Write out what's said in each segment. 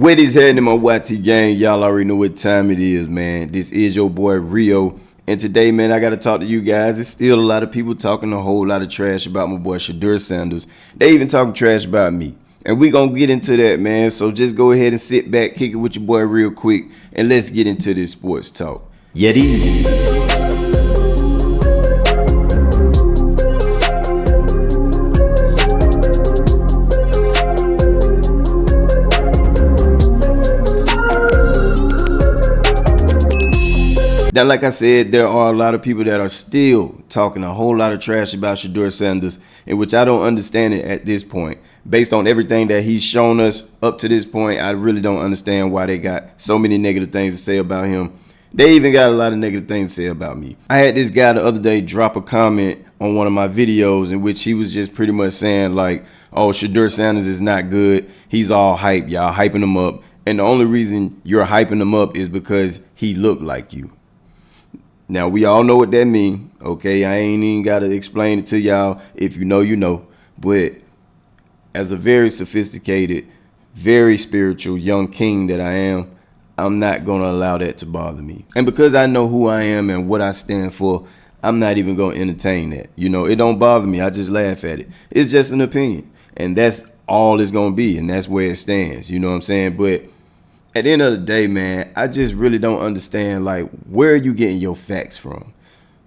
What is happening, my YT gang? Y'all already know what time it is, man. This is your boy Rio. And today, man, I got to talk to you guys. There's still a lot of people talking a whole lot of trash about my boy Shedeur Sanders. They even talking trash about me. And we going to get into that, man. So just go ahead and sit back, kick it with your boy real quick, and let's get into this sports talk. Yeti. Now, like I said, there are a lot of people that are still talking a whole lot of trash about Shedeur Sanders, in which I don't understand it at this point. Based on everything that he's shown us up to this point, I really don't understand why they got so many negative things to say about him. They even got a lot of negative things to say about me. I had this guy the other day drop a comment on one of my videos in which he was just pretty much saying like, oh, Shedeur Sanders is not good. He's all hype. Y'all hyping him up. And the only reason you're hyping him up is because he looked like you. Now, we all know what that means, okay? I ain't even got to explain it to y'all. If you know, you know. But as a very sophisticated, very spiritual young king that I am, I'm not going to allow that to bother me. And because I know who I am and what I stand for, I'm not even going to entertain that. You know, it don't bother me. I just laugh at it. It's just an opinion. And that's all it's going to be. And that's where it stands. You know what I'm saying? But at the end of the day, man, I just really don't understand, like, where are you getting your facts from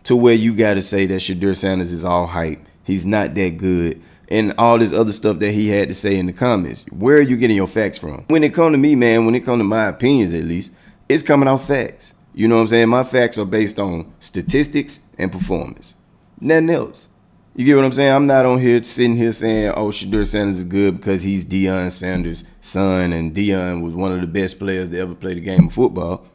to where you got to say that Shedeur Sanders is all hype, he's not that good, and all this other stuff that he had to say in the comments. Where are you getting your facts from? When it come to me, man, when it come to my opinions at least, it's coming off facts. You know what I'm saying? My facts are based on statistics and performance. Nothing else. You get what I'm saying? I'm not on here sitting here saying, oh, Shedeur Sanders is good because he's Deion Sanders' son and Deion was one of the best players to ever play the game of football.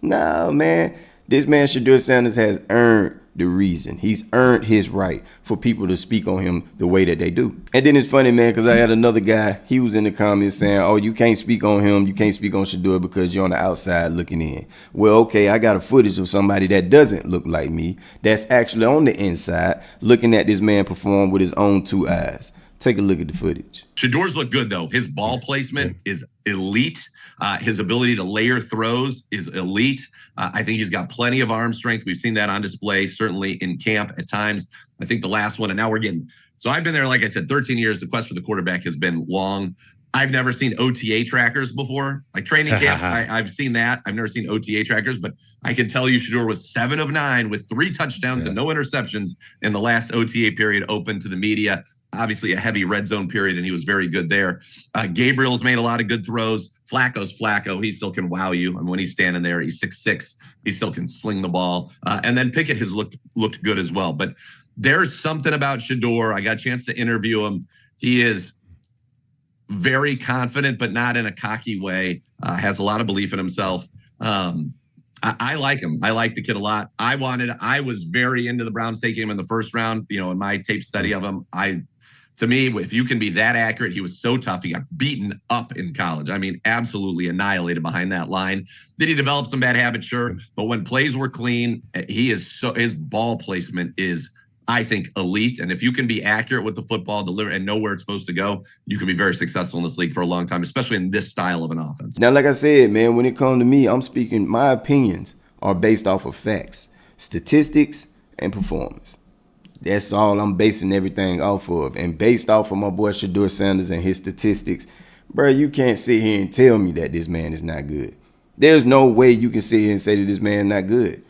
Nah, man. This man, Shedeur Sanders, has earned the reason. He's earned his right for people to speak on him the way that they do. And then it's funny, man, because I had another guy. He was in the comments saying, oh, you can't speak on him. You can't speak on Shedeur because you're on the outside looking in. Well, okay, I got a footage of somebody that doesn't look like me, that's actually on the inside looking at this man perform with his own two eyes. Take a look at the footage. Shedeur's look good, though. His ball placement is elite. His ability to layer throws is elite. I think he's got plenty of arm strength. We've seen that on display, certainly in camp at times. I think the last one, and now we're getting, so I've been there, like I said, 13 years. The quest for the quarterback has been long. I've never seen OTA trackers before. Like training camp, I've seen that. I've never seen OTA trackers, but I can tell you Shedeur was 7 of 9 with 3 touchdowns and no interceptions in the last OTA period open to the media. Obviously a heavy red zone period, and he was very good there. Gabriel's made a lot of good throws. Flacco's Flacco. He still can wow you. I mean, when he's standing there, he's 6'6". He still can sling the ball. And then Pickett has looked good as well. But there's something about Shedeur. I got a chance to interview him. He is very confident, but not in a cocky way. Has a lot of belief in himself. I like him. I like the kid a lot. I was very into the Brown State game in the first round. You know, in my tape study of him, to me, if you can be that accurate, he was so tough. He got beaten up in college. I mean, absolutely annihilated behind that line. Did he develop some bad habits? Sure. But when plays were clean, his ball placement is, I think, elite. And if you can be accurate with the football, deliver, and know where it's supposed to go, you can be very successful in this league for a long time, especially in this style of an offense. Now, like I said, man, when it comes to me, I'm speaking, my opinions are based off of facts, statistics, and performance. That's all I'm basing everything off of. And based off of my boy Shedeur Sanders and his statistics, bro, you can't sit here and tell me that this man is not good. There's no way you can sit here and say that this man is not good.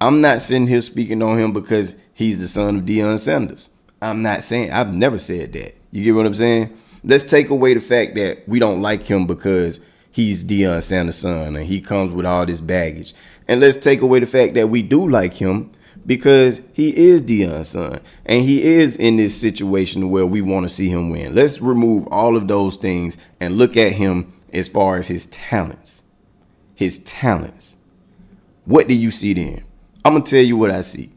I'm not sitting here speaking on him because he's the son of Deion Sanders. I'm not saying, I've never said that. You get what I'm saying? Let's take away the fact that we don't like him because he's Deion Sanders' son and he comes with all this baggage. And let's take away the fact that we do like him because he is Deion's son and he is in this situation where we want to see him win. Let's remove all of those things and look at him as far as his talents. His talents. What do you see then? I'm going to tell you what I see.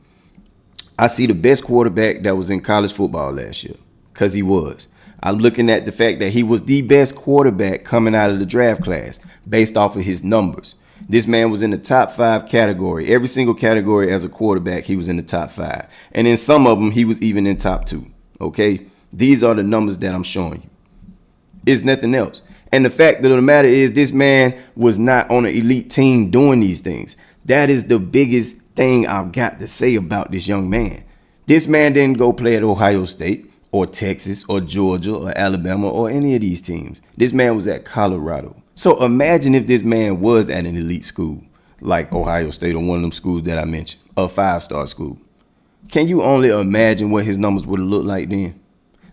I see the best quarterback that was in college football last year because he was. I'm looking at the fact that he was the best quarterback coming out of the draft class based off of his numbers. This man was in the top 5 category. Every single category as a quarterback, he was in the top 5. And in some of them, he was even in top 2. Okay? These are the numbers that I'm showing you. It's nothing else. And the fact of the matter is, this man was not on an elite team doing these things. That is the biggest thing I've got to say about this young man. This man didn't go play at Ohio State or Texas or Georgia or Alabama or any of these teams. This man was at Colorado. So imagine if this man was at an elite school like Ohio State or one of them schools that I mentioned, a 5-star school. Can you only imagine what his numbers would have looked like then?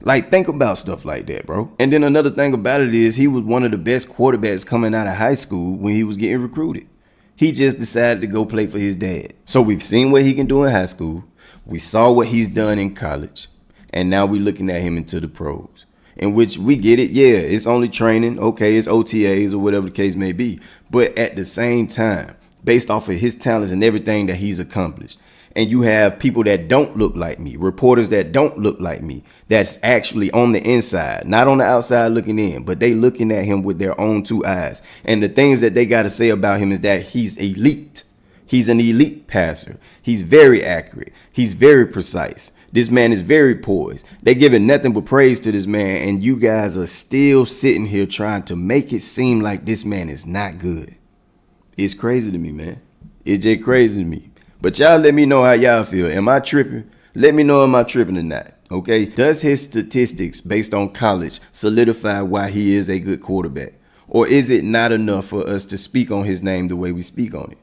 Like, think about stuff like that, bro. And then another thing about it is he was one of the best quarterbacks coming out of high school when he was getting recruited. He just decided to go play for his dad. So we've seen what he can do in high school. We saw what he's done in college. And now we're looking at him into the pros. In which we get it, yeah, it's only training. Okay, it's OTAs or whatever the case may be. But at the same time, based off of his talents and everything that he's accomplished, and you have people that don't look like me, reporters that don't look like me, that's actually on the inside, not on the outside looking in, but they looking at him with their own 2 eyes. And the things that they got to say about him is that he's elite. He's an elite passer. He's very accurate. He's very precise. This man is very poised. They're giving nothing but praise to this man, and you guys are still sitting here trying to make it seem like this man is not good. It's crazy to me, man. It's just crazy to me. But y'all let me know how y'all feel. Am I tripping? Let me know, am I tripping or not? Okay? Does his statistics based on college solidify why he is a good quarterback? Or is it not enough for us to speak on his name the way we speak on it?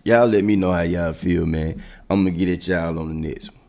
Y'all let me know how y'all feel, man. I'm going to get at y'all on the next one.